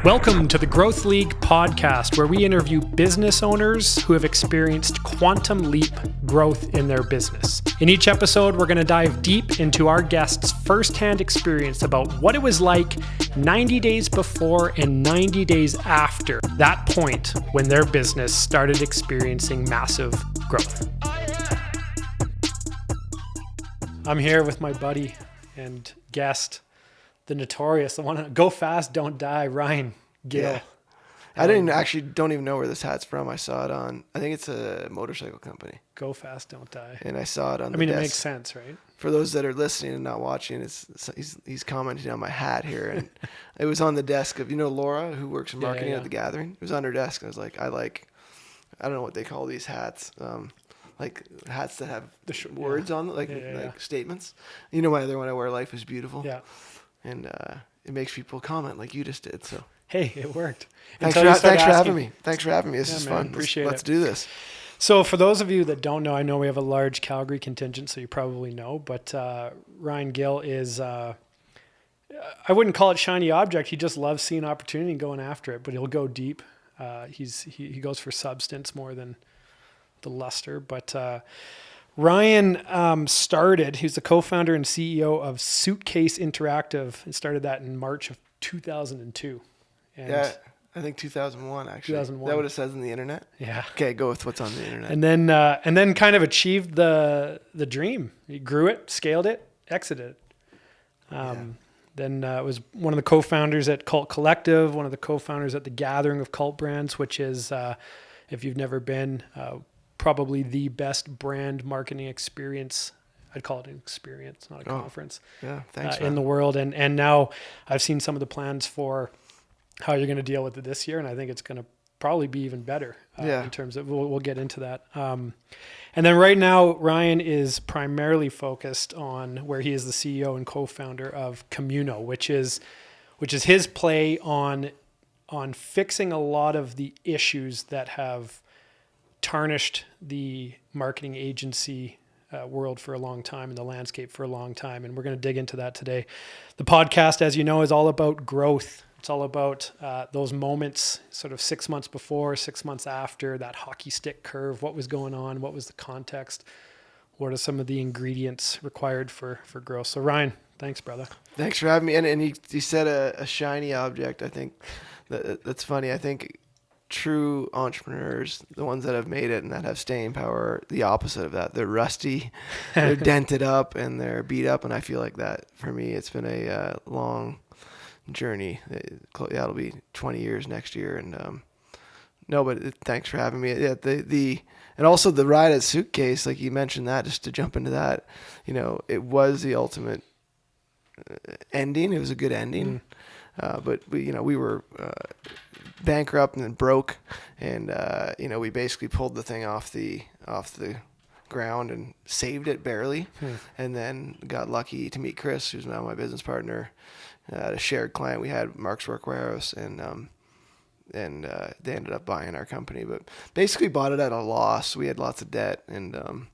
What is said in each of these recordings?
Welcome to the Growth League podcast, where we interview business owners who have experienced quantum leap growth in their business. In each episode, we're going to dive deep into our guests' firsthand experience about what it was like 90 days before and 90 days after that point when their business started experiencing massive growth. I'm here with my buddy and guest, the notorious, the one, go fast, don't die, Ryan Gill. Yeah. I don't even know where this hat's from. I saw it on, I think it's a motorcycle company. Go fast, don't die. And I saw it on the it desk. makes sense, right? For those that are listening and not watching, he's commenting on my hat here. And it was on the desk of, Laura, who works in marketing at the Gathering. It was on her desk. I was like, I don't know what they call these hats. Like hats that have the words on them, like statements. You know, my other one I wear, "Life is beautiful." Yeah. And it makes people comment like you just did. So hey, it worked. Thanks for having me. Thanks for having me. This is fun. Appreciate Let's do this. So for those of you that don't know, I know we have a large Calgary contingent, so you probably know. But Ryan Gill is, I wouldn't call it shiny object. He just loves seeing opportunity and going after it. But he'll go deep. He goes for substance more than the luster. But Ryan he's the co-founder and CEO of Suitcase Interactive, and started that in March of 2002. And yeah, I think 2001 actually. 2001. Is that what it says on the internet? Yeah. Okay, go with what's on the internet. And then kind of achieved the dream. He grew it, scaled it, exited it. Then was one of the co-founders at Cult Collective, one of the co-founders at the Gathering of Cult Brands, which is, if you've never been, probably the best brand marketing experience. I'd call it an experience, not a conference. Yeah, thanks. In the world. And now I've seen some of the plans for how you're going to deal with it this year. And I think it's going to probably be even better in terms of, we'll get into that. And then right now, Ryan is primarily focused on where he is the CEO and co-founder of Communo, which is his play on fixing a lot of the issues that have tarnished the marketing agency world for a long time and the landscape for a long time. And we're going to dig into that today. The podcast, as you know, is all about growth. It's all about those moments, sort of 6 months before, 6 months after, that hockey stick curve. What was going on? What was the context? What are some of the ingredients required for growth? So Ryan, thanks, brother. Thanks for having me. And you said a shiny object. I think that's funny. I think true entrepreneurs, the ones that have made it and that have staying power, the opposite of that. They're rusty, they're dented up, and they're beat up. And I feel like that for me, it's been a long journey. It'll be 20 years next year. And thanks for having me. Yeah, and also the ride at Suitcase, like you mentioned that, just to jump into that, it was the ultimate ending. It was a good ending. But we were bankrupt and then broke, and we basically pulled the thing off the ground and saved it barely, and then got lucky to meet Chris, who's now my business partner, a shared client we had, Mark's Work Warehouse, and they ended up buying our company, but basically bought it at a loss. We had lots of debt, and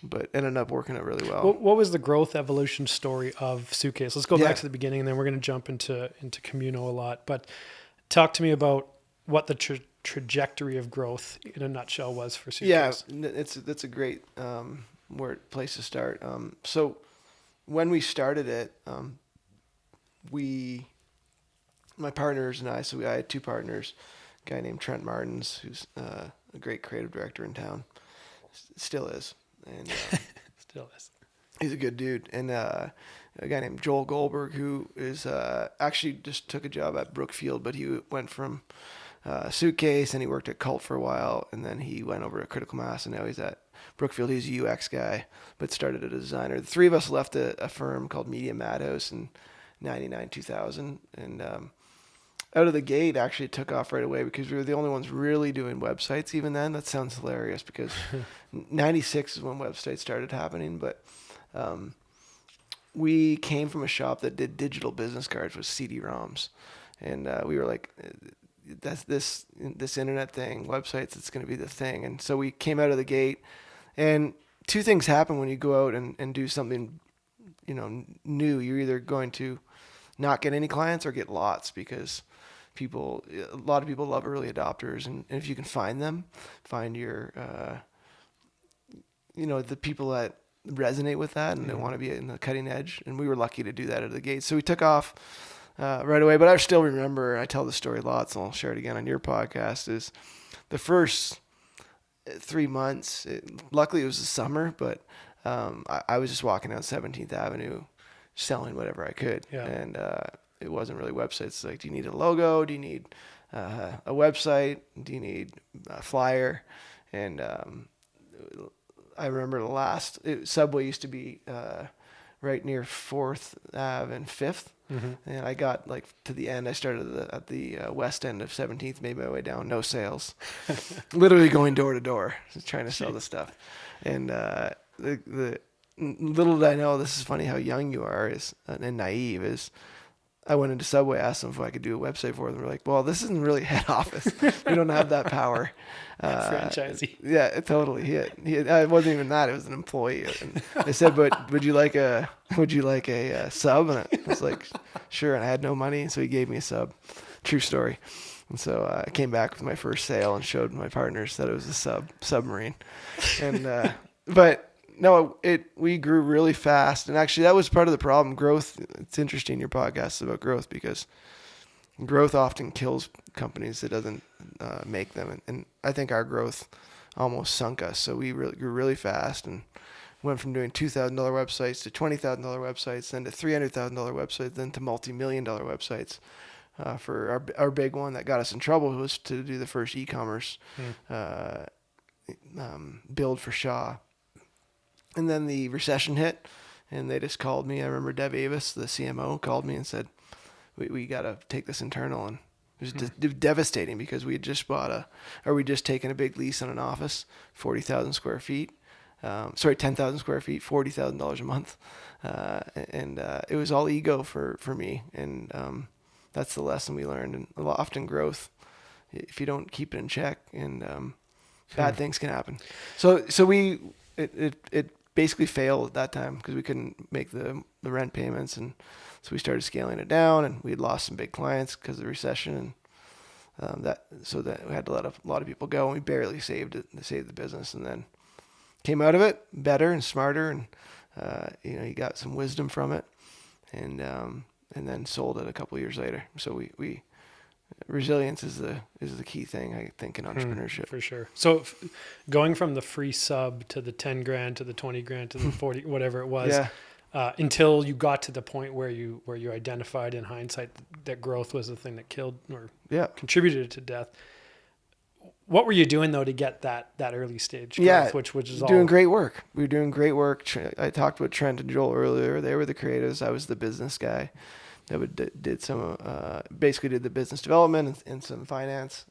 but ended up working out really well. What was the growth evolution story of Suitcase? Let's go back to the beginning, and then we're going to jump into Communo a lot. But talk to me about what the trajectory of growth in a nutshell was for Suitcase. Yeah, that's a great place to start. So when we started it, my partners and I had two partners, a guy named Trent Martins, who's a great creative director in town, still is. And still is. He's a good dude. And a guy named Joel Goldberg, who is actually just took a job at Brookfield, but he went from Suitcase and he worked at Cult for a while, and then he went over to Critical Mass, and now he's at Brookfield. He's a UX guy, but started as a designer. The three of us left a firm called Media Madhouse in 99, 2000, and out of the gate, actually it took off right away because we were the only ones really doing websites even then. That sounds hilarious because 96 is when websites started happening, but we came from a shop that did digital business cards with CD-ROMs, and we were like, that's this internet thing, websites, it's going to be the thing. And so we came out of the gate, and two things happen when you go out and do something new. You're either going to not get any clients or get lots, because a lot of people love early adopters, and if you can find them, find your, the people that resonate with that and they want to be in the cutting edge. And we were lucky to do that out of the gate. So we took off right away. But I still remember, I tell the story lots, and I'll share it again on your podcast, is the first 3 months, luckily it was the summer, but I was just walking down 17th Avenue selling whatever I could. Yeah. And it wasn't really websites. It's like, do you need a logo? Do you need a website? Do you need a flyer? And I remember Subway used to be right near 4th Ave and 5th. Mm-hmm. And I got like to the end. I started at the west end of 17th, made my way down, no sales. Literally going door to door, trying to sell the stuff. And the little did I know, this is funny how young you are and naive, is I went into Subway, asked them if I could do a website for them. They're like, well, this isn't really head office. We don't have that power. Franchisee. Yeah, totally. It wasn't even that. It was an employee. And they said, but would you like a sub? And I was like, sure. And I had no money, so he gave me a sub. True story. And so I came back with my first sale and showed my partners that it was a submarine. And but no, we grew really fast. And actually, that was part of the problem. Growth. It's interesting, your podcast is about growth, because growth often kills companies. It doesn't make them. And I think our growth almost sunk us. So we really grew really fast and went from doing $2,000 websites to $20,000 websites, then to $300,000 websites, then to multi-million-dollar websites. For our big one that got us in trouble was to do the first e-commerce build for Shaw. And then the recession hit, and they just called me. I remember Dev Avis, the CMO, called me and said, we got to take this internal. And it was devastating, because we had just we'd just taken a big lease on an office, 40,000 square feet. 10,000 square feet, $40,000 a month. And it was all ego for me. And that's the lesson we learned. And often growth, if you don't keep it in check, and bad things can happen. So it basically failed at that time, because we couldn't make the rent payments, and so we started scaling it down, and we had lost some big clients because of the recession, and that we had to let a lot of people go, and we barely saved the business, and then came out of it better and smarter, and you got some wisdom from it, and then sold it a couple of years later. So we resilience is the key thing, I think, in entrepreneurship. For sure. So going from the free sub to the 10 grand to the 20 grand to the 40, whatever it was, until you got to the point where you identified in hindsight that growth was the thing that killed or contributed to death. What were you doing though to get that early stage growth, which is doing great work. We were doing great work. I talked with Trent and Joel earlier. They were the creatives. I was the business guy. That did some basically did the business development and some finance,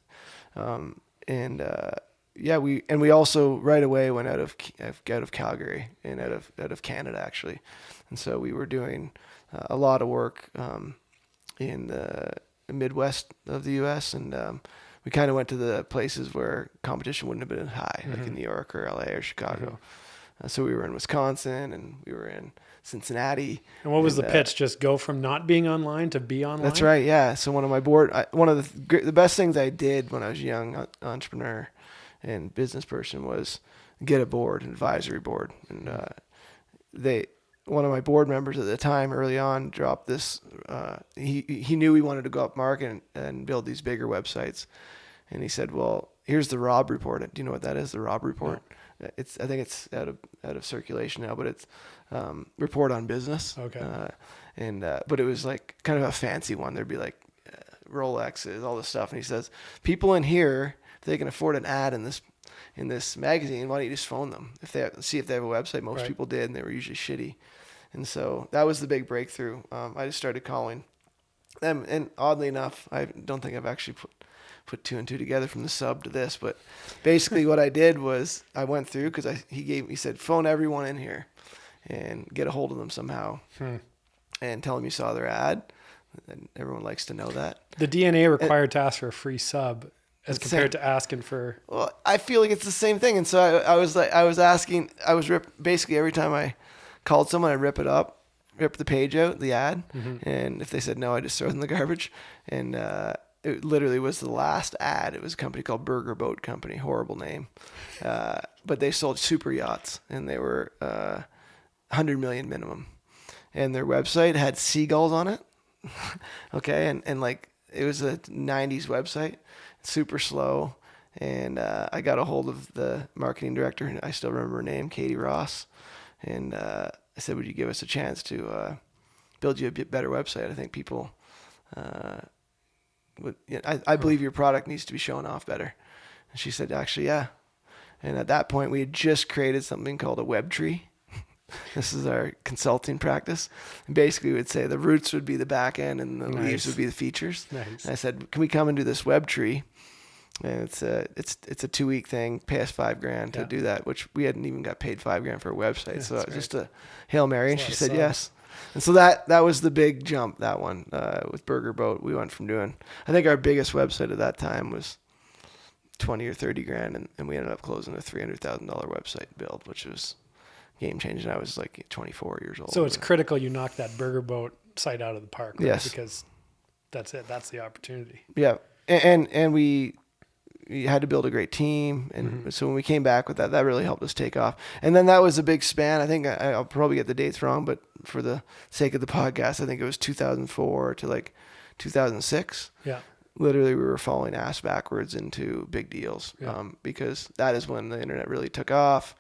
we also right away went out of Calgary and out of Canada, actually, and so we were doing a lot of work in the Midwest of the U.S. and we kind of went to the places where competition wouldn't have been high, like in New York or L.A. or Chicago. So we were in Wisconsin and we were in Cincinnati. And what was the pitch? Just go from not being online to be online? That's right. Yeah. So one of the best things I did when I was a young entrepreneur and business person was get a board, an advisory board. And one of my board members at the time early on dropped this, he knew we wanted to go up market and build these bigger websites. And he said, well, here's the Rob report. Do you know what that is? The Rob report? No. I think it's out of circulation now, but it's report on business. Okay. But it was like kind of a fancy one. There'd be like Rolexes, all this stuff. And he says, people in here, if they can afford an ad in this magazine, why don't you just phone them? See if they have a website. Most people did, and they were usually shitty. And so that was the big breakthrough. I just started calling them, and oddly enough, I don't think I've actually put two and two together from the sub to this, but basically what I did was I went through, because he said phone everyone in here and get a hold of them somehow and tell them you saw their ad, and everyone likes to know that. The DNA required to ask for a free sub as compared to asking for. Well, I feel like it's the same thing, and so basically every time I called someone, I'd rip the page out, the ad, and if they said no, I just throw it in the garbage, and it literally was the last ad. It was a company called Burger Boat Company, horrible name. But they sold super yachts, and they were 100 million minimum. And their website had seagulls on it. Okay, and like it was a 90s website, super slow. And I got a hold of the marketing director, and I still remember her name, Katie Ross. And I said, would you give us a chance to build you a bit better website? I think people, I believe your product needs to be shown off better. And she said, actually, yeah. And at that point, we had just created something called a web tree. This is our consulting practice. And basically, we would say the roots would be the back end and the leaves would be the features. Nice. And I said, can we come and do this web tree? And it's a 2-week thing. Pay us $5,000 to do that, which we hadn't even got paid $5,000 for a website. Yeah, so it was just a Hail Mary, and she said yes. And so that was the big jump. That one with Burger Boat, we went from doing. I think our biggest website at that time was $20,000 or $30,000, and we ended up closing a $300,000 website build, which was game changing. I was like 24 years old. So it's critical you knock that Burger Boat site out of the park, right? Yes, because that's it. That's the opportunity. Yeah, and we had to build a great team, and so when we came back with that really helped us take off. And then that was a big span. I think I'll probably get the dates wrong, but for the sake of the podcast, I think it was 2004 to like 2006. Yeah. Literally, we were falling ass backwards into big deals, because that is when the internet really took off.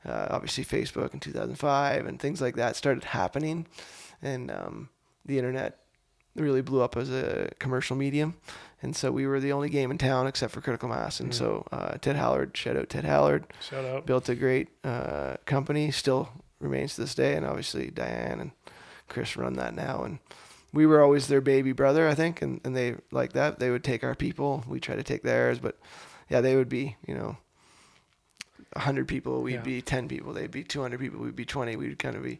Obviously, Facebook in 2005 and things like that started happening, and the internet really blew up as a commercial medium. And so we were the only game in town except for Critical Mass. And so Ted Hallard, shout out Ted Hallard, built a great company, still remains to this day. And obviously Diane and Chris run that now. And we were always their baby brother, I think. And they like that. They would take our people. We try to take theirs. But yeah, they would be, 100 people. We'd be 10 people. They'd be 200 people. We'd be 20. We'd kind of be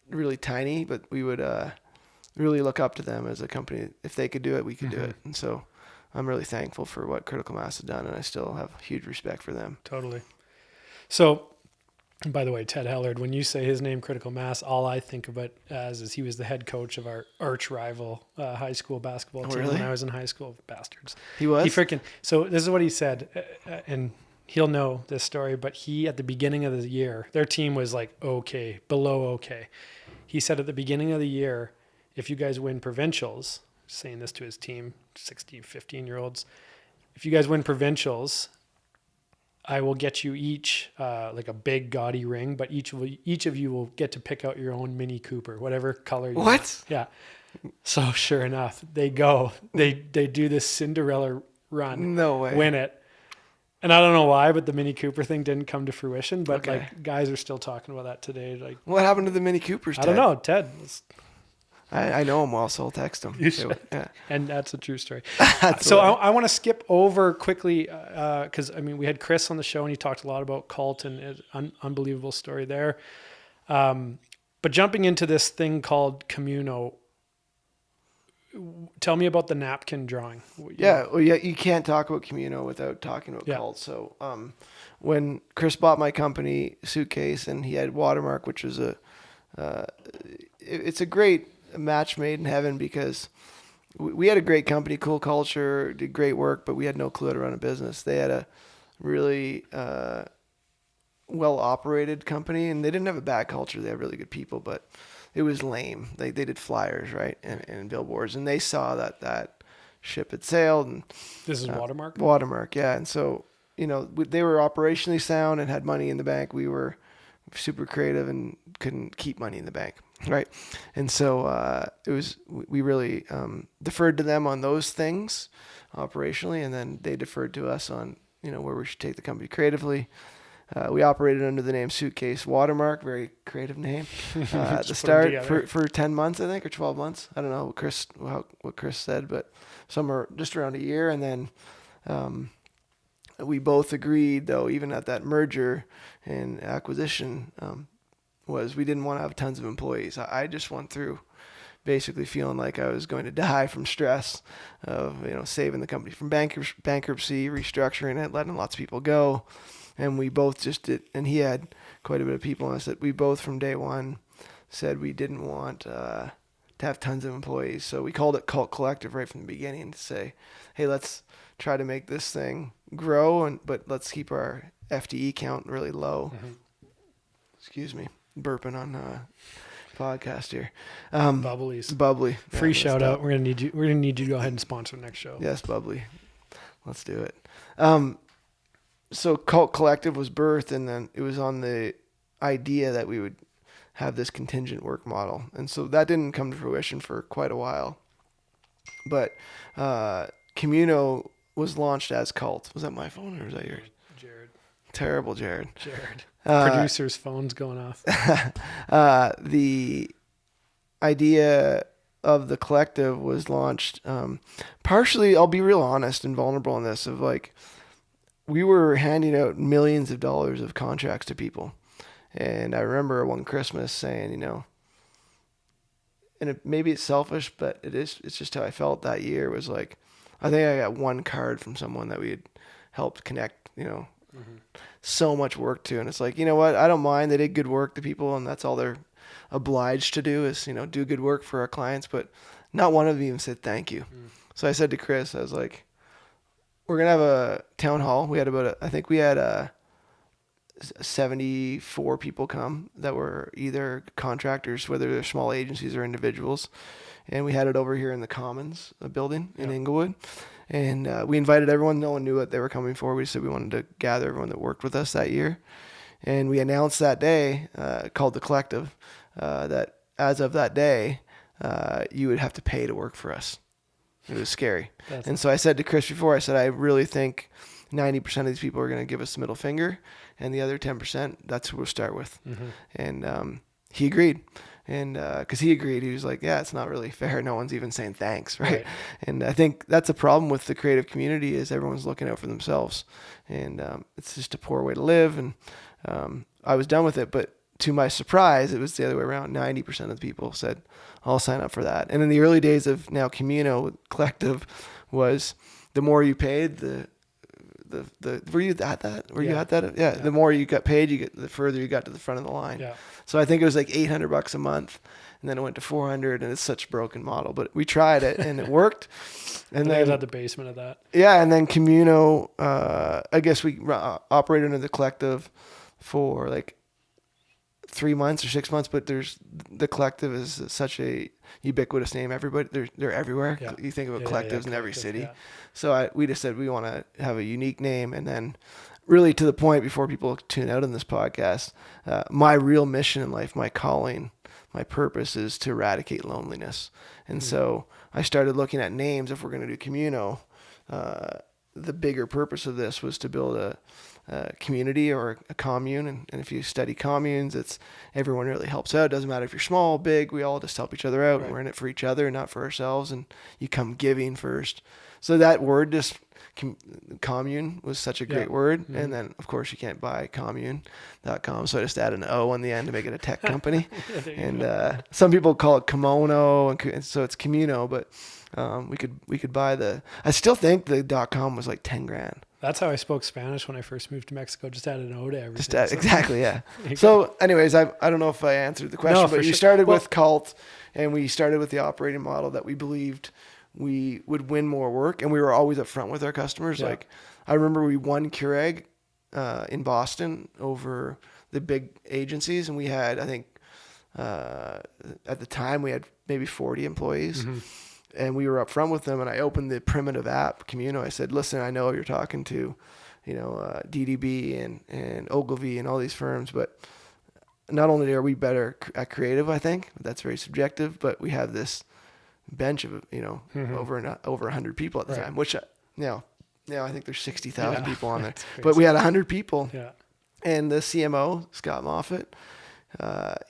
really tiny, but we would really look up to them as a company. If they could do it, we could do it. And so I'm really thankful for what Critical Mass has done, and I still have huge respect for them. Totally. So, by the way, Ted Hallard, when you say his name, Critical Mass, all I think of it as is he was the head coach of our arch rival high school basketball team when I was in high school. Bastards. He was? So this is what he said, and he'll know this story, but he, at the beginning of the year, their team was like okay, below okay. He said at the beginning of the year, if you guys win provincials, saying this to his team, 16, 15-year-olds, if you guys win provincials, I will get you each like a big gaudy ring, but each of you will get to pick out your own Mini Cooper, whatever color you want. Yeah. So sure enough, they do this Cinderella run. No way. Win it. And I don't know why, but the Mini Cooper thing didn't come to fruition. But like guys are still talking about that today. Like, what happened to the Mini Coopers? I don't know. Ted. I know him well, so I'll text him. Yeah. And that's a true story. So I want to skip over quickly because we had Chris on the show and he talked a lot about cult and unbelievable story there. But jumping into this thing called Communo, tell me about the napkin drawing. You can't talk about Communo without talking about cult. So when Chris bought my company, Suitcase, and he had Watermark, which was it's a great match made in heaven because we had a great company, cool culture, did great work, but we had no clue how to run a business. They had a really well-operated company, and they didn't have a bad culture. They had really good people, but it was lame. They did flyers, right, and billboards, and they saw that ship had sailed. And this is Watermark? Watermark, yeah. And so, they were operationally sound and had money in the bank. We were super creative and couldn't keep money in the bank, right? And so we really deferred to them on those things operationally, and then they deferred to us on where we should take the company creatively. We operated under the name Suitcase Watermark, very creative name. At the start for 10 months, I think, or 12 months. I don't know what Chris said, but somewhere just around a year. And then we both agreed, though, even at that merger and acquisition, was we didn't want to have tons of employees. I just went through basically feeling like I was going to die from stress of saving the company from bankruptcy, restructuring it, letting lots of people go. And we both just did, and he had quite a bit of people. And I said, we both from day one said we didn't want to have tons of employees. So we called it Cult Collective right from the beginning to say, hey, let's try to make this thing grow, but let's keep our FTE count really low. Excuse me, burping on podcast here. Bubblies. Bubbly. Free shout out. We're gonna need you to go ahead and sponsor the next show. Yes, Bubbly. Let's do it. So Cult Collective was birthed, and then it was on the idea that we would have this contingent work model. And so that didn't come to fruition for quite a while. But Communo was launched as Cult. Was that my phone or was that yours? Jared. Terrible, Jared. Producer's phone's going off. The idea of the collective was launched partially, I'll be real honest and vulnerable on this, of like, we were handing out millions of dollars of contracts to people. And I remember one Christmas saying, and maybe it's selfish, but it's just how I felt that year. Was like, I think I got one card from someone that we had helped connect, so much work to. And it's like, you know what? I don't mind. They did good work, the people, and that's all they're obliged to do is, do good work for our clients. But not one of them even said thank you. So I said to Chris, I was like, we're going to have a town hall. We had I think we had 74 people come that were either contractors, whether they're small agencies or individuals. And we had it over here in the Commons building in Inglewood. And we invited everyone. No one knew what they were coming for. We said we wanted to gather everyone that worked with us that year. And we announced that day, called the Collective, that as of that day, you would have to pay to work for us. It was scary. So I said to Chris before, I said, I really think 90% of these people are going to give us the middle finger, and the other 10%, that's who we'll start with. And he agreed. And because he agreed, he was like, yeah, it's not really fair. No one's even saying thanks, right? And I think that's a problem with the creative community, is everyone's looking out for themselves. And it's just a poor way to live. And I was done with it. But to my surprise, it was the other way around. 90% of the people said, I'll sign up for that. And in the early days of now Communo Collective was, the more you paid, the were you at that? Were you at that? Yeah. The more you got paid, the further you got to the front of the line. Yeah. So I think it was like $800 a month, and then it went to $400, and it's such a broken model. But we tried it, and it worked. And then I was at the basement of that. Yeah, and then Communo, I guess we operated under the Collective for like 3 months or 6 months, but the Collective is such a ubiquitous name. Everybody, they're everywhere. Yeah. You think of collectives in every city. Yeah. So we just said we want to have a unique name. And then really to the point, before people tune out on this podcast, my real mission in life, my calling, my purpose is to eradicate loneliness. And so I started looking at names. If we're going to do Communo, the bigger purpose of this was to build a community or a commune. And if you study communes, it's everyone really helps out. It doesn't matter if you're small, big, we all just help each other out. Right. We're in it for each other, not for ourselves. And you come giving first. So that word, just commune, was such a great word. And then of course you can't buy commune.com. So I just add an O on the end to make it a tech company. And some people call it kimono, and so it's Communo, but we could buy I still think the .com was like 10 grand. That's how I spoke Spanish when I first moved to Mexico. Just add an O to everything. Exactly, yeah. So anyways, I don't know if I answered the question, but you started with Cult, and we started with the operating model that we believed we would win more work, and we were always upfront with our customers. Yeah. Like, I remember we won Keurig in Boston over the big agencies, and we had, I think, at the time, we had maybe 40 employees. And we were upfront with them, and I opened the primitive app, Communo. I said, listen, I know you're talking to, DDB and Ogilvy and all these firms, but not only are we better at creative, I think, that's very subjective, but we have this bench of, over 100 people at the time, which now I think there's 60,000 people on there. But we had 100 people. Yeah. And the CMO, Scott Moffat,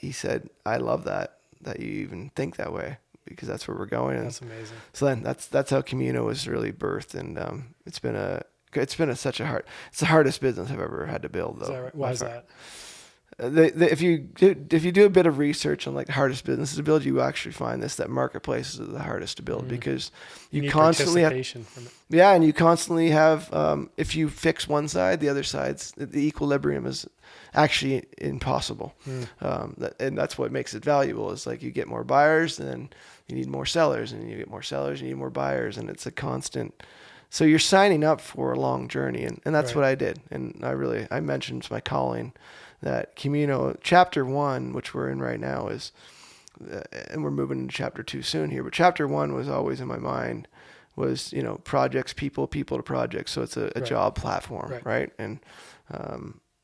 he said, I love that you even think that way, because that's where we're going. That's amazing. So then that's how Communo was really birthed, and it's been it's the hardest business I've ever had to build, though. Is that right? Why is that? if you do a bit of research on like the hardest businesses to build, you actually find that marketplaces are the hardest to build because you constantly have from it. Yeah, and you constantly have if you fix one side, the other side's the equilibrium is actually impossible. And that's what makes it valuable. Is like you get more buyers, and then you need more sellers, and you get more sellers, and you need more buyers, and it's a constant. So you're signing up for a long journey, and that's what I did. And I mentioned my calling that Communo chapter 1, which we're in right now, is, and we're moving into chapter 2 soon here, but chapter 1 was always in my mind was, projects, people to projects. So it's a job platform, right? And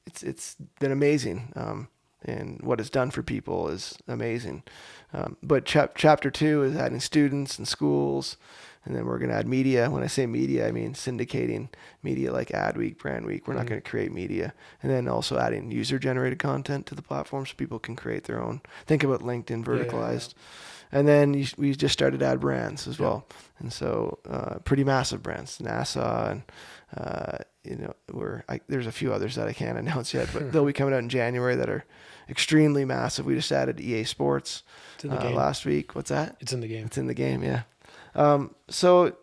it's been amazing. And what it's done for people is amazing. But chapter 2 is adding students and schools. And then we're going to add media. When I say media, I mean syndicating media like Adweek, Brandweek. We're not going to create media. And then also adding user-generated content to the platform so people can create their own. Think about LinkedIn verticalized. Yeah. And then we just started to add brands as well. And so pretty massive brands. NASA and, there's a few others that I can't announce yet, but they'll be coming out in January that are extremely massive. We just added EA Sports last week. What's that? It's in the game. It's in the game, yeah. So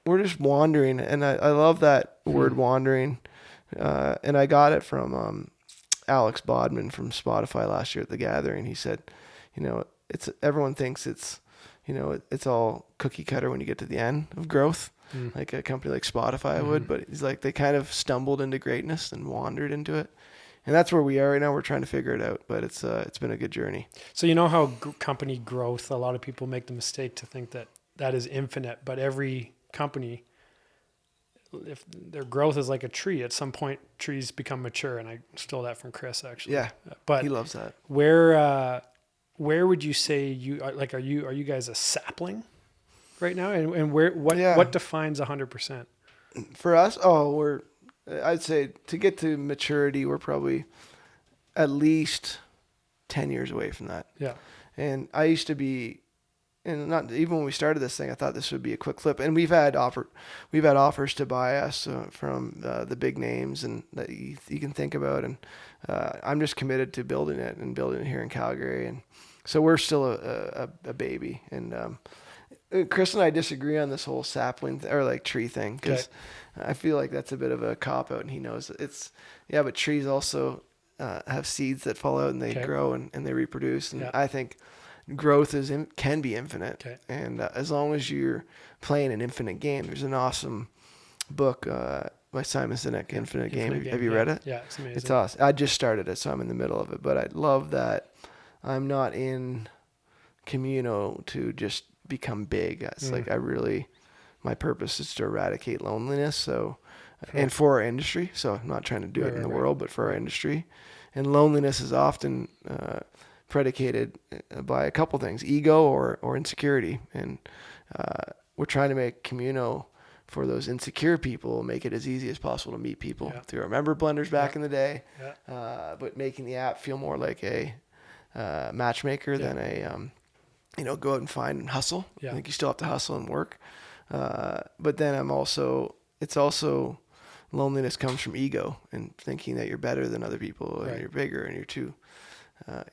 we're just wandering, and I love that word wandering. And I got it from Alex Bodman from Spotify last year at the gathering. He said, everyone thinks it's all cookie cutter when you get to the end of growth, like a company like Spotify would, but he's like, they kind of stumbled into greatness and wandered into it. And that's where we are right now. We're trying to figure it out, but it's been a good journey. So how company growth, a lot of people make the mistake to think that is infinite, but every company, if their growth is like a tree, at some point trees become mature. And I stole that from Chris actually. Yeah. But he loves that. Where would you say you are? Like, are you guys a sapling right now? And what defines 100%? For us? I'd say to get to maturity, we're probably at least 10 years away from that. Yeah. And I used to be, and not even when we started this thing, I thought this would be a quick flip. And we've had offers to buy us from the big names and that you can think about. And I'm just committed to building it here in Calgary. And so we're still a baby. And Chris and I disagree on this whole sapling or like tree thing because I feel like that's a bit of a cop out, and he knows it's but trees also have seeds that fall out and they grow and they reproduce. And I think growth can be infinite. And as long as you're playing an infinite game, there's an awesome book by Simon Sinek, Infinite Game. Have you read it? Yeah, it's amazing. It's awesome. I just started it, so I'm in the middle of it. But I love that I'm not in Communo to just become big. It's like my purpose is to eradicate loneliness. So, and for our industry. So I'm not trying to do it in the world, but for our industry. And loneliness is often predicated by a couple things: ego or insecurity. And we're trying to make Communo for those insecure people, make it as easy as possible to meet people through our member blenders back in the day, but making the app feel more like a matchmaker than a go out and find and hustle. I think you still have to hustle and work. But then it's also loneliness comes from ego and thinking that you're better than other people and you're bigger and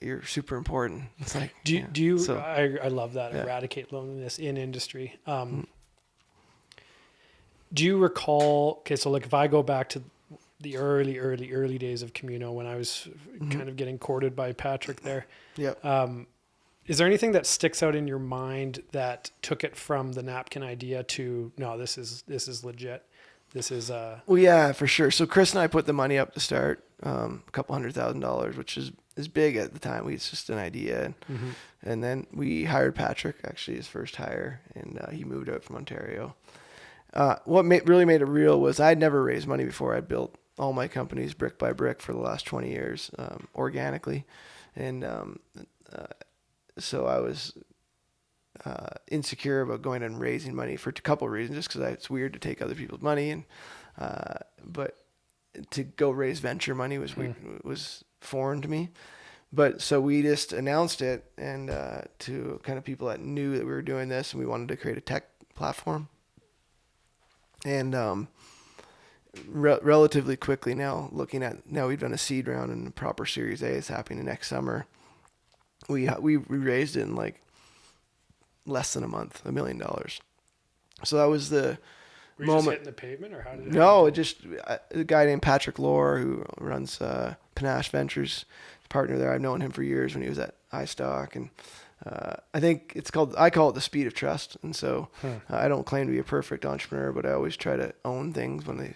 you're super important. It's like, I love that. Eradicate loneliness in industry. Do you recall, so like if I go back to the early days of Communo when I was kind of getting courted by Patrick there. Is there anything that sticks out in your mind that took it from the napkin idea to, no, this is legit? This is Well, yeah, for sure. So Chris and I put the money up to start, a couple $100,000, which is big at the time. It's just an idea. And then we hired Patrick, actually his first hire, and he moved out from Ontario. What really made it real was I'd never raised money before. I'd built all my companies brick by brick for the last 20 years, organically. And so I was insecure about going and raising money for a couple of reasons, just because it's weird to take other people's money, and but to go raise venture money was foreign to me. But so we just announced it, and to kind of people that knew that we were doing this, and we wanted to create a tech platform. And relatively quickly now, now we've done a seed round and a proper Series A is happening next summer. We raised it in like less than a month, $1 million. So that was the Were you moment. just hitting the pavement, or how did it No, happen? it just a guy named Patrick Lohr, who runs Panache Ventures, partner there. I've known him for years when he was at iStock, and I think I call it the speed of trust. And so I don't claim to be a perfect entrepreneur, but I always try to own things when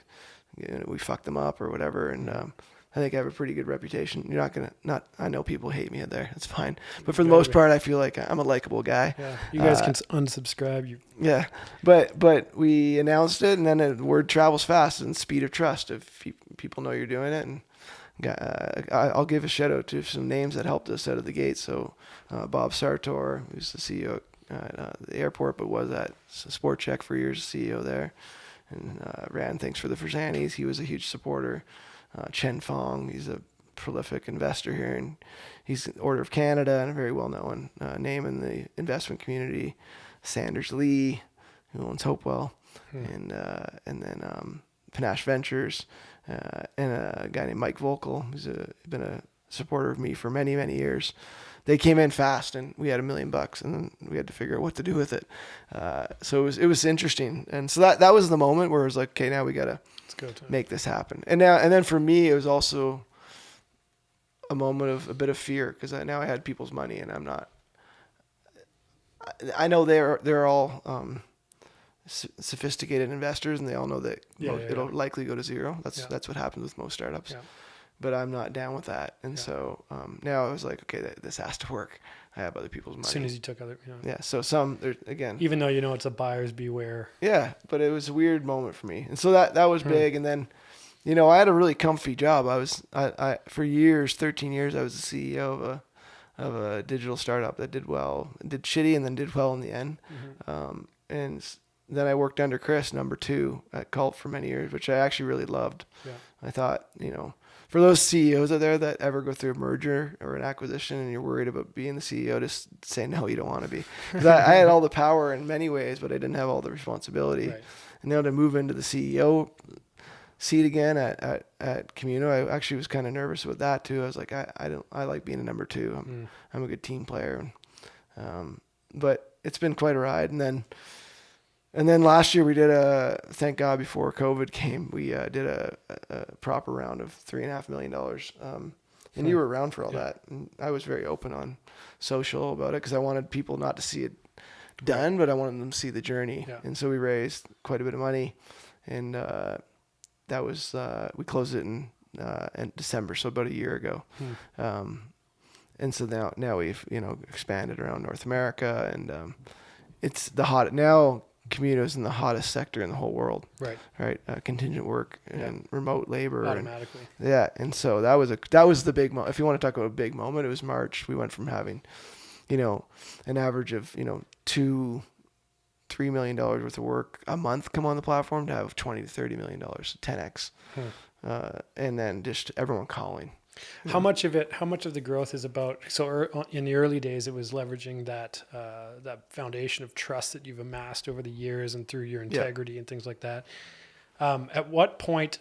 we fuck them up or whatever. And I think I have a pretty good reputation. You're not gonna I know people hate me there. It's fine, but for the most part, I feel like I'm a likable guy. Yeah, you guys can unsubscribe. Yeah, but we announced it, and then the word travels fast, and speed of trust. If people know you're doing it, and I'll give a shout out to some names that helped us out of the gate. So Bob Sartor, who's the CEO at the airport, but was at Sport Check for years, CEO there, and ran things for the Frazannis. He was a huge supporter. Chen Fong, he's a prolific investor here, and he's Order of Canada and a very well-known name in the investment community. Sanders Lee, who owns Hopewell, and then Panache Ventures, and a guy named Mike Volkel, who's been a supporter of me for many, many years. They came in fast, and we had $1 million, and then we had to figure out what to do with it. So it was interesting, and so that was the moment where it was like, okay, now we gotta make this happen. And then for me, it was also a moment of a bit of fear, because now I had people's money, and I'm not. I know they're all sophisticated investors, and they all know that it'll likely go to zero. That's what happens with most startups. Yeah. But I'm not down with that, and so now I was like, okay, this has to work. I have other people's money. As soon as you took other, yeah. So again, even though it's a buyer's beware. Yeah, but it was a weird moment for me, and so that was big. And then, I had a really comfy job. I for years, 13 years, I was the CEO of a digital startup that did shitty, and then did well in the end. And then I worked under Chris, number 2 at Cult for many years, which I actually really loved. Yeah. I thought, for those CEOs out there that ever go through a merger or an acquisition and you're worried about being the CEO, just say no, you don't want to be. Because I had all the power in many ways, but I didn't have all the responsibility. Right. And now to move into the CEO seat again at Communo, I actually was kind of nervous about that too. I was like, I like being a number 2. I'm a good team player. But it's been quite a ride. And then last year we did thank God before COVID came, we did a proper round of $3.5 million. And you were around for all that. And I was very open on social about it, because I wanted people not to see it done, but I wanted them to see the journey. Yeah. And so we raised quite a bit of money, and that was we closed it in December, so about a year ago. And so now we've expanded around North America, and it's now. Communo's in the hottest sector in the whole world. Right. Contingent work and remote labor. Automatically. And so that was the big moment. If you want to talk about a big moment, it was March. We went from having, an average of, $2-3 million worth of work a month come on the platform to have $20 to $30 million, 10x. And then just everyone calling. How much of the growth is about, so in the early days, it was leveraging that foundation of trust that you've amassed over the years and through your integrity and things like that. At what point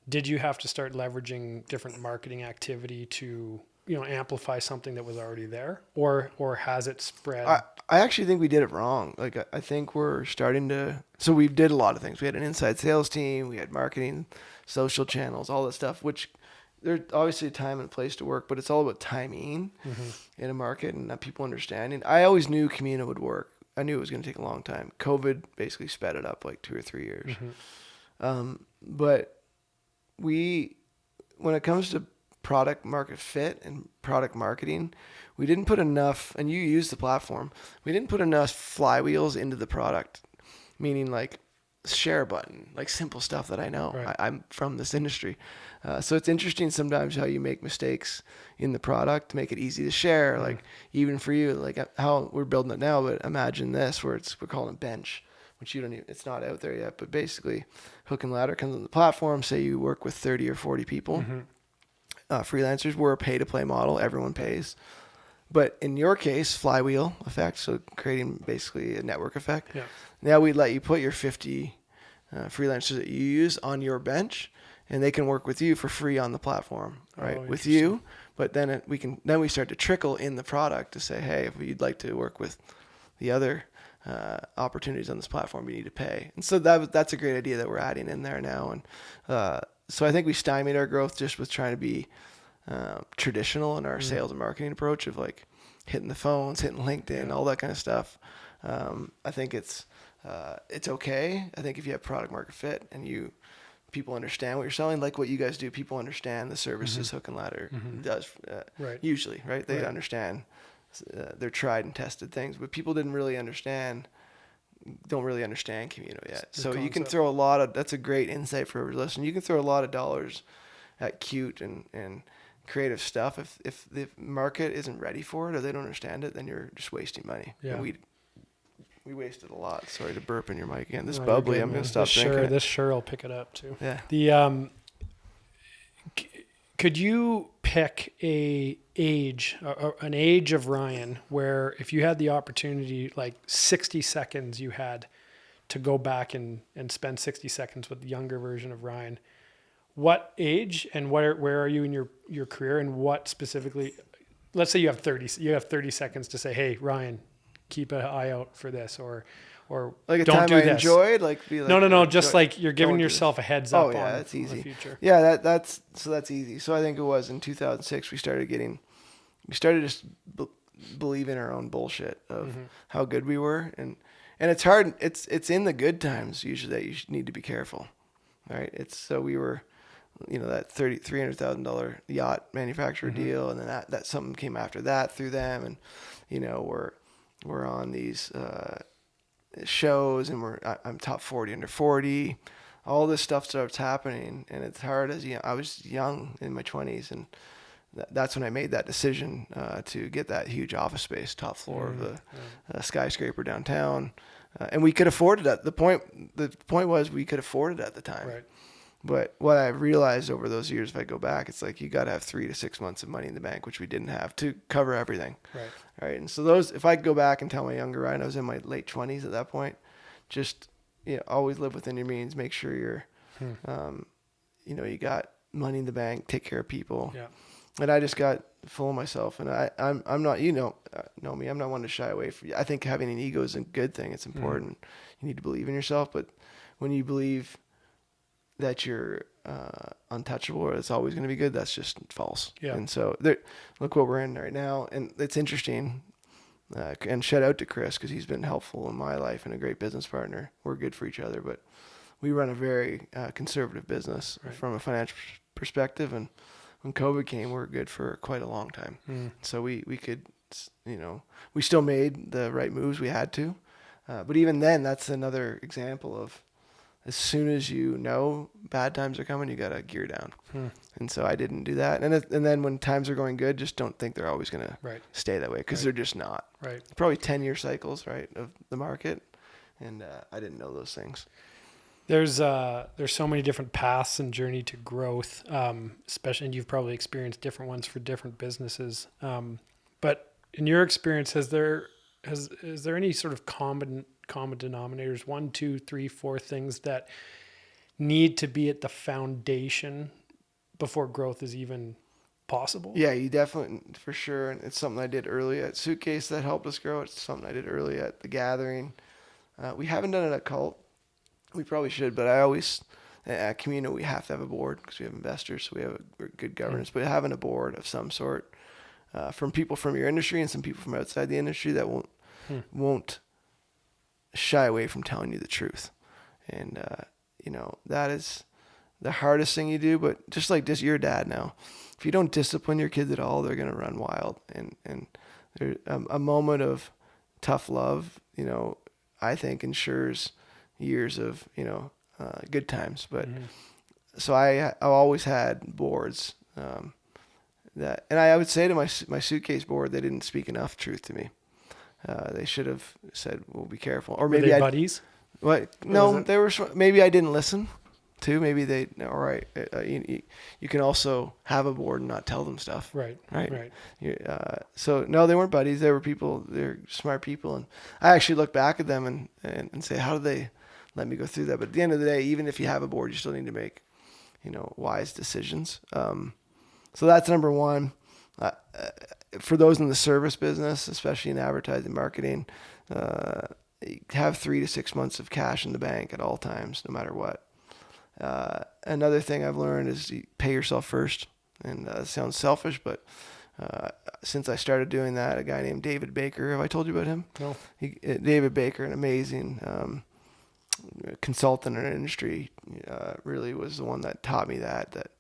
did you have to start leveraging different marketing activity to, amplify something that was already there, or has it spread? I actually think we did it wrong. Like, I think we're starting to, so we did a lot of things. We had an inside sales team, we had marketing, social channels, all that stuff, which there's obviously a time and a place to work, but it's all about timing in a market and people understanding. I always knew Communo would work. I knew it was going to take a long time. COVID basically sped it up like 2 or 3 years. But when it comes to product market fit and product marketing, we didn't put enough, and you use the platform, we didn't put enough flywheels into the product, meaning like share button, like simple stuff that I know. Right. I'm from this industry. So it's interesting sometimes how you make mistakes in the product to make it easy to share. Like even for you, like how we're building it now, but imagine this where we're calling it bench, which it's not out there yet, but basically hook and ladder comes on the platform. Say you work with 30 or 40 people, freelancers. We're a pay to play model. Everyone pays. But in your case, flywheel effect, so creating basically a network effect. Yeah. Now we'd let you put your 50 freelancers that you use on your bench, and they can work with you for free on the platform, right? Oh, with you. But then we start to trickle in the product to say, hey, if you'd like to work with the other opportunities on this platform, you need to pay. And so that's a great idea that we're adding in there now. And so I think we stymied our growth just with trying to be traditional in our sales and marketing approach of like hitting the phones, hitting LinkedIn, all that kind of stuff. I think it's okay. I think if you have product market fit and people understand what you're selling, like what you guys do, people understand the services Hook and Ladder does usually, right? They understand they're tried and tested things, but people don't really understand Communio yet. So you can throw that's a great insight for every listener. You can throw a lot of dollars at cute and creative stuff. If the market isn't ready for it or they don't understand it, then you're just wasting money. Yeah. And we wasted a lot. Sorry to burp in your mic again. This bubbly, I'm going to stop drinking. This sure will pick it up too. Yeah. Could you pick an age of Ryan where if you had the opportunity, like 60 seconds you had to go back and spend 60 seconds with the younger version of Ryan, what age and where are you in your career, and what specifically, let's say you have 30 seconds to say, hey, Ryan, keep an eye out for this, or like a don't time do I this. enjoyed, like be like no, just like you're giving yourself a heads up. That's easy. The future. Yeah, that's easy. So I think it was in 2006 we started just believing our own bullshit of how good we were, and it's hard. It's in the good times usually that you need to be careful, right? So we were, that $300,000 yacht manufacturer deal, and then that something came after that through them, and we're on these shows, and I'm top 40 under 40. All this stuff starts happening, and it's hard I was young in my 20s, and that's when I made that decision to get that huge office space, top floor of the skyscraper downtown, and we could afford it at the point. The point was we could afford it at the time. Right. But what I realized over those years, if I go back, it's like you got to have 3 to 6 months of money in the bank, which we didn't have to cover everything. Right. And so if I could go back and tell my younger Ryan, I was in my late 20s at that point, just always live within your means. Make sure you're, you got money in the bank, take care of people. Yeah. And I just got full of myself, and I'm not, know me, I'm not one to shy away from you. I think having an ego is a good thing. It's important. You need to believe in yourself, but when you believe that you're untouchable or it's always going to be good, that's just false. Yeah. And so look what we're in right now, and it's interesting. And shout out to Chris, because he's been helpful in my life and a great business partner. We're good for each other, but we run a very conservative business from a financial perspective, and when COVID came, we were good for quite a long time. So we could, we still made the right moves we had to, but even then, that's another example of, as soon as bad times are coming, you got to gear down. And so I didn't do that. And then when times are going good, just don't think they're always going to stay that way, because they're just not. Right. Probably 10-year cycles, of the market. And I didn't know those things. There's so many different paths and journey to growth, especially, and you've probably experienced different ones for different businesses. But in your experience, is there any sort of common denominators, 1, 2, 3, 4 things that need to be at the foundation before growth is even possible? Yeah, you definitely, for sure. And it's something I did early at Suitcase that helped us grow. It's something I did early at The Gathering. We haven't done it at Cult. We probably should, but I always, at Communio, we have to have a board because we have investors, so we have a good governance. But having a board of some sort, from people from your industry and some people from outside the industry that won't shy away from telling you the truth. And, that is the hardest thing you do, but just your dad now, if you don't discipline your kids at all, they're going to run wild. And there's a moment of tough love, I think ensures years of, good times. But so I've always had boards, and I would say to my Suitcase board, they didn't speak enough truth to me. They should have said, "Well, be careful." Or maybe buddies. What? No, they were. Maybe I didn't listen. Too. Maybe they. All right. You can also have a board and not tell them stuff. Right. So no, they weren't buddies. They were people. They're smart people, and I actually look back at them and say, how did they let me go through that. But at the end of the day, even if you have a board, you still need to make, wise decisions. So that's number one. For those in the service business, especially in advertising marketing, have 3 to 6 months of cash in the bank at all times, no matter what. Another thing I've learned is you pay yourself first. And it sounds selfish, but since I started doing that, a guy named David Baker, have I told you about him? No. David Baker, an amazing consultant in our industry, really was the one that taught me that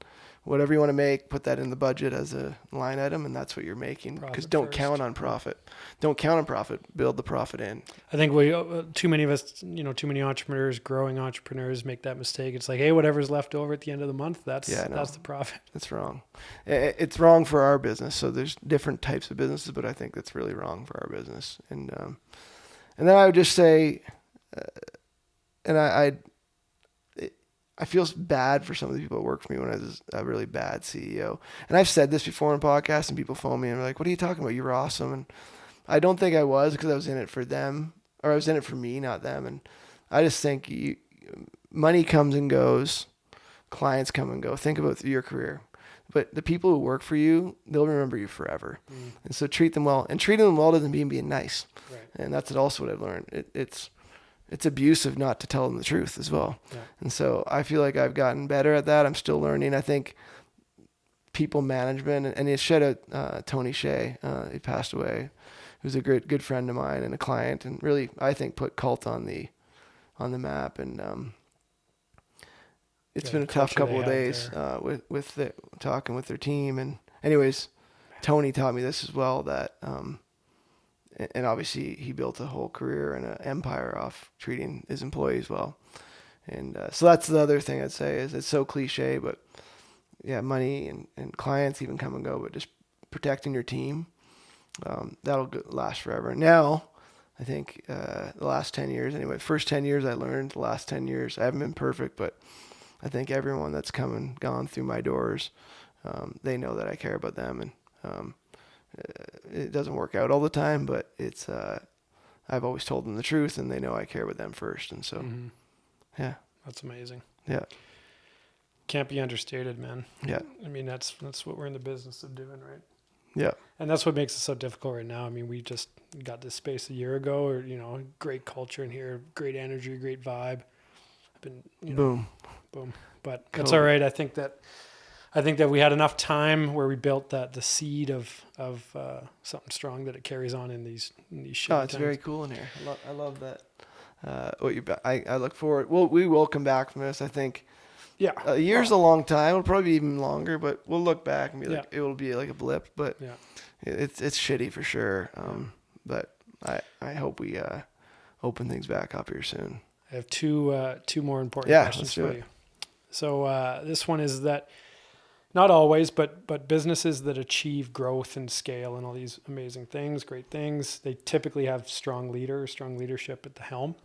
whatever you want to make, put that in the budget as a line item, and that's what you're making. Because don't count on profit. Don't count on profit. Build the profit in. I think too many of us, too many entrepreneurs, growing entrepreneurs make that mistake. It's like, hey, whatever's left over at the end of the month, that's the profit. That's wrong. It's wrong for our business. So there's different types of businesses, but I think that's really wrong for our business. And then I would just say, I feel bad for some of the people that work for me when I was a really bad CEO. And I've said this before in podcasts, and people phone me and they're like, what are you talking about? You're awesome. And I don't think I was, because I was in it for them, or I was in it for me, not them. And I just think money comes and goes. Clients come and go. Think about your career. But the people who work for you, they'll remember you forever. And so treat them well. And treating them well doesn't mean being nice. Right. And that's also what I've learned. It's abusive not to tell them the truth as well. Yeah. And so I feel like I've gotten better at that. I'm still learning. I think people management, and he shout out Tony Shea. He passed away. He was a good friend of mine and a client, and really, I think, put Cult on the map. And it's been a tough couple of days with talking with their team. And anyways, Tony taught me this as well, that and obviously he built a whole career and an empire off treating his employees well. And so that's the other thing I'd say is, it's so cliche, but yeah, money and clients even come and go, but just protecting your team, that'll last forever. Now, I think the last 10 years, anyway, first 10 years I learned, the last 10 years, I haven't been perfect, but I think everyone that's come and gone through my doors, they know that I care about them. And it doesn't work out all the time, but it's I've always told them the truth, and they know I care about them first. And so, yeah, that's amazing. Yeah, can't be understated, man. Yeah, I mean that's what we're in the business of doing, right? Yeah, and that's what makes it so difficult right now. I mean, we just got this space a year ago, or great culture in here, great energy, great vibe. I've been boom, but that's all right. I think that we had enough time where we built the seed of something strong that it carries on in these shit. Oh, it's times. Very cool in here. I love that. I look forward. We will come back from this. I think. Yeah. A year's a long time. It'll probably be even longer, but we'll look back and be like, it will be like a blip. But it's shitty for sure. But I hope we open things back up here soon. I have two more important questions for you. So this one is that. Not always, but businesses that achieve growth and scale and all these amazing things, great things, they typically have strong leadership at the helm.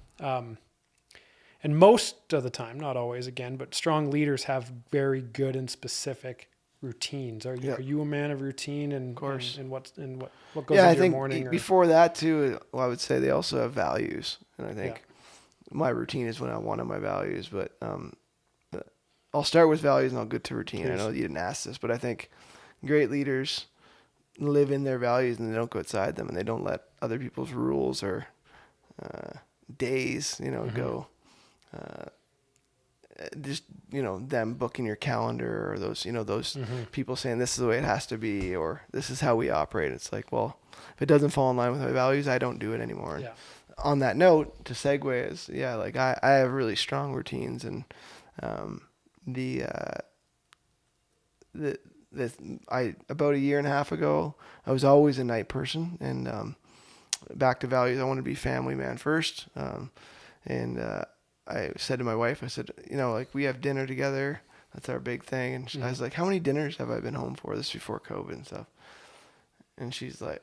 And most of the time, not always again, but strong leaders have very good and specific routines. Are you a man of routine? And, of course. And what goes into your morning? Yeah, I think before that too, I would say they also have values. And I think my routine is one of my values, but I'll start with values and I'll get to routine. Please. I know you didn't ask this, but I think great leaders live in their values and they don't go outside them, and they don't let other people's rules or days, go. Just, them booking your calendar, or those people saying this is the way it has to be, or this is how we operate. It's like, well, if it doesn't fall in line with my values, I don't do it anymore. Yeah. On that note, to segue is, like I have really strong routines, and about a year and a half ago, I was always a night person, and back to values, I want to be family man first. And I said to my wife, I said, like, we have dinner together. That's our big thing. And I was like, how many dinners have I been home for? This before COVID and stuff. And she's like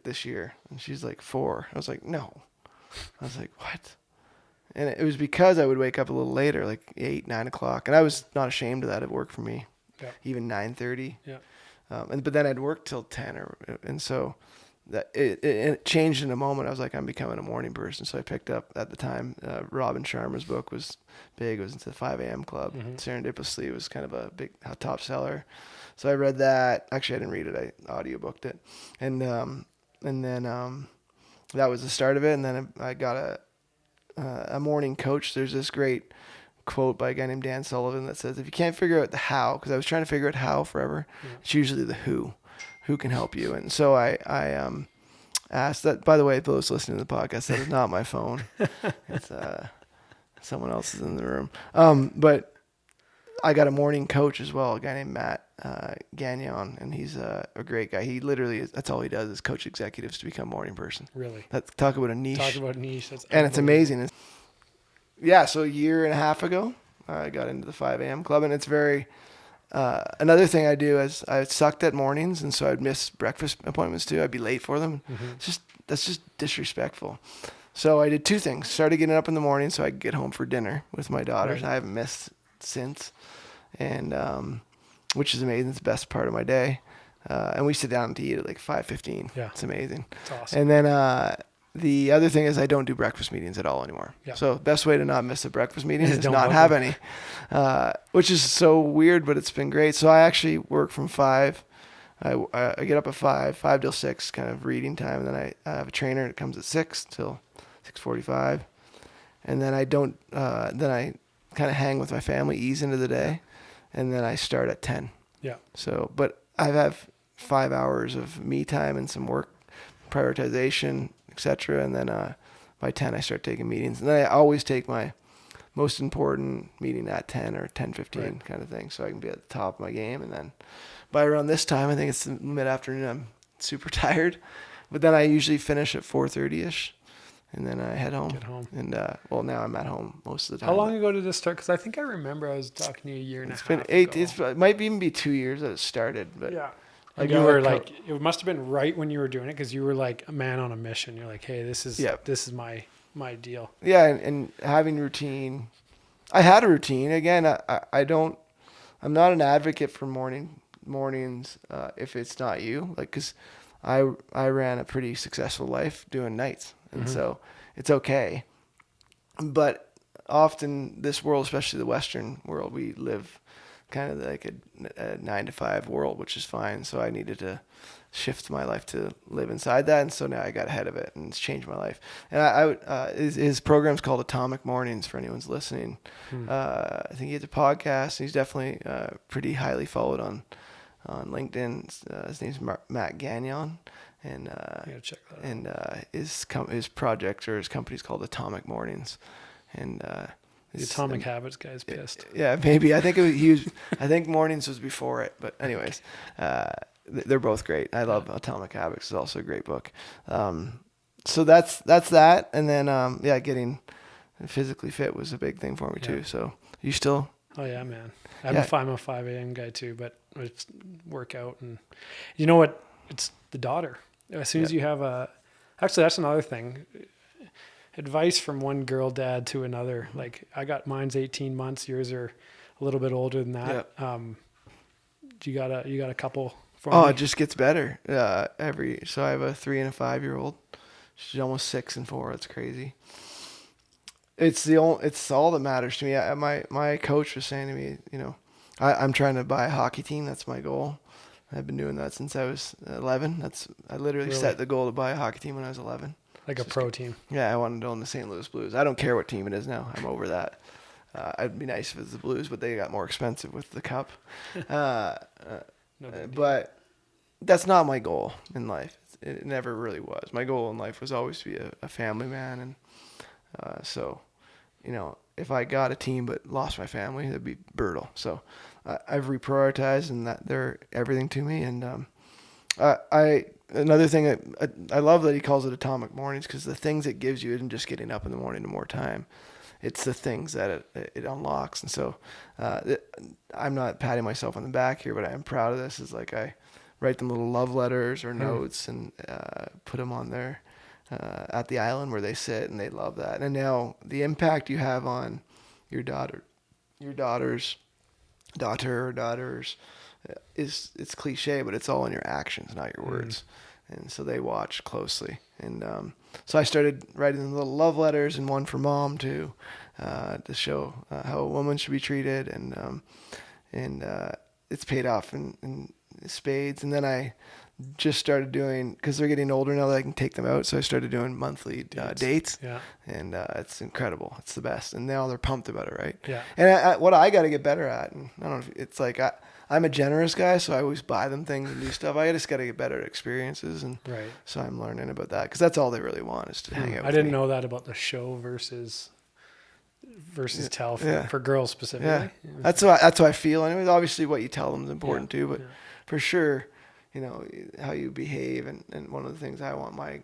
this year. And she's like 4. I was like, no. I was like, what? And it was because I would wake up a little later, like 8, 9 o'clock. And I was not ashamed of that. It worked for me. Yeah. Even 9:30. Yeah. But then I'd work till 10 and so that it changed in a moment. I was like, I'm becoming a morning person. So I picked up at the time, Robin Sharma's book was big. It was into the 5 a.m. Club. Serendipitously, it was kind of a big top seller. So I read that. Actually, I didn't read it. I audiobooked it. And then that was the start of it. And then I got a morning coach. There's this great quote by a guy named Dan Sullivan that says, if you can't figure out the how, because I was trying to figure out how forever, it's usually the who can help you. And so I asked that, by the way, those listening to the podcast, that is not my phone. It's someone else is in the room. But I got a morning coach as well, a guy named Matt Gagnon, and he's a great guy. He literally that's all he does is coach executives to become a morning person. Really? Talk about a niche. Talk about a niche. And it's amazing. So a year and a half ago, I got into the 5 a.m. club, and it's very, another thing I do is I sucked at mornings, and so I'd miss breakfast appointments too. I'd be late for them. That's just disrespectful. So I did two things. Started getting up in the morning so I could get home for dinner with my daughters. Right. I haven't missed since, and which is amazing. It's the best part of my day. And we sit down to eat at like 5:15. Yeah, it's amazing. It's awesome. And then the other thing is I don't do breakfast meetings at all anymore. Yeah. So best way to not miss a breakfast meeting is not have any, which is so weird, but it's been great. So I actually work from 5. I get up at 5 till 6, kind of reading time. And then I have a trainer that comes at 6 till 6:45. And then I don't, then I kind of hang with my family, ease into the day. And then I start at 10. Yeah. So, but I have 5 hours of me time and some work prioritization, etc. And then by 10 I start taking meetings, and then I always take my most important meeting at 10 or 10:15 kind of thing, so I can be at the top of my game. And then by around this time, I think it's mid-afternoon, I'm super tired, but then I usually finish at 4:30ish, and then I head home. Get home. And now I'm at home most of the time. How long ago did this start? Because I think I remember I was talking to you a year and a half ago. It might even be 2 years that it started, but yeah. Like you were like, it must have been right when you were doing it, because you were like a man on a mission. You're like, hey, this is my deal. Yeah, and having routine. I had a routine. Again, I'm not an advocate for mornings if it's not you. Like, because I ran a pretty successful life doing nights, and so it's okay. But often this world, especially the Western world, we live kind of like a 9 to 5 world, which is fine. So I needed to shift my life to live inside that, and so now I got ahead of it, and it's changed my life. And his program's called Atomic Mornings for anyone's listening. I think he has a podcast. He's definitely pretty highly followed on LinkedIn. His name's Matt Gagnon, and check that out. And his project or his company's called Atomic Mornings, and the Atomic Habits guy's pissed. Yeah, maybe. I think I think Mornings was before it, but anyways, they're both great. I love Atomic Habits. It's also a great book. So that's that. And then getting physically fit was a big thing for me too. So you still? Oh yeah, man. I'm a 5 a.m. guy too, but it's workout, and you know what? It's the daughter. As soon as you have actually that's another thing. Advice from one girl dad to another. Like mine's 18 months. Yours are a little bit older than that. Yeah. You got a couple for me? It just gets better. So I have a 3 and a 5-year-old. She's almost 6 and 4. That's crazy. It's all that matters to me. My coach was saying to me, I'm trying to buy a hockey team. That's my goal. I've been doing that since I was 11. I literally set the goal to buy a hockey team when I was 11. Like a pro team. Yeah, I wanted to own the St. Louis Blues. I don't care what team it is now. I'm over that. It'd be nice if it's the Blues, but they got more expensive with the cup. But that's not my goal in life. It never really was. My goal in life was always to be a family man. And so, if I got a team but lost my family, that'd be brutal. So I've reprioritized, and that they're everything to me. And another thing, I love that he calls it Atomic Mornings, because the things it gives you isn't just getting up in the morning to more time. It's the things that it unlocks. And so I'm not patting myself on the back here, but I'm proud of this. Is like I write them little love letters or notes and put them on there at the island where they sit, and they love that. And now the impact you have on your daughters, it's cliche, but it's all in your actions, not your words. and so they watch closely. And so I started writing little love letters, and one for mom to show how a woman should be treated, and it's paid off in spades. And then I just started doing, because they're getting older now that I can take them out, so I started doing monthly dates. Yeah. And it's incredible. It's the best. And now they're pumped about it, right? Yeah. And what I got to get better at, and I don't know, it's like I'm a generous guy, so I always buy them things and do stuff. I just got to get better at experiences, and Right. so I'm learning about that, because that's all they really want is to hang out with I didn't me. know that about the show versus tell for girls specifically. Yeah. That's what I feel. Anyways, obviously what you tell them is important too, but for sure, you know, how you behave, and one of the things I want my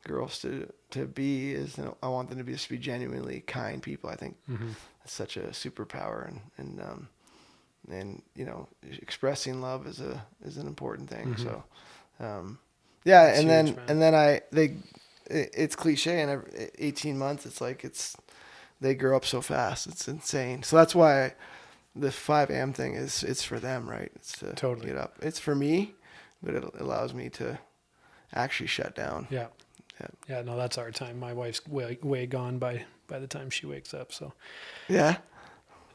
girls to be is, you know, I want them to just be genuinely kind people. I think that's such a superpower, and you know, expressing love is an important thing. So That's and huge, then it's cliche, and every 18 months they grow up so fast. It's insane. So that's why the 5 a.m. thing it's for them, right? It's to Totally. get up. It's for me, but it allows me to actually shut down. Yeah. No, that's our time. My wife's way gone by the time she wakes up. So Yeah.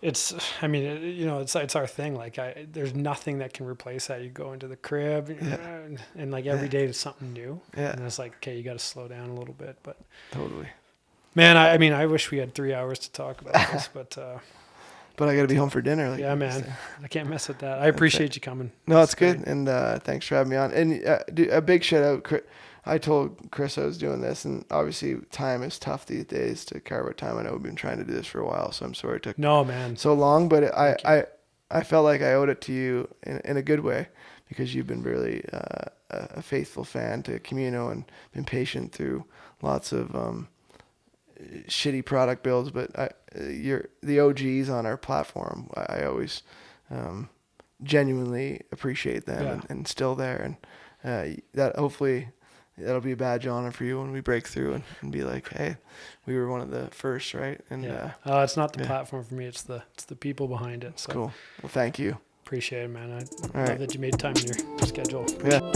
it's, I mean, you know, it's our thing. Like there's nothing that can replace that. You go into the crib and like every day is something new. Yeah. And it's like, okay, you got to slow down a little bit, but Totally. man, I mean, I wish we had 3 hours to talk about this, but But I got to be home for dinner. Like yeah, man, I can't mess with that. I appreciate you coming. No, it's good. And thanks for having me on. And a big shout out. I told Chris I was doing this, and obviously time is tough these days to carve out time. I know we've been trying to do this for a while, so I'm sorry it took so long, but I felt like I owed it to you in a good way, because you've been really a faithful fan to Camino and been patient through lots of shitty product builds, but you're the OGs on our platform. I always genuinely appreciate them and still there, and that hopefully that'll be a badge of honor for you when we break through and be like, hey, we were one of the first, right? And it's not the platform for me, it's the people behind it. So cool. Well, thank you. Appreciate it, man. I love right. that you made time in your schedule. Yeah.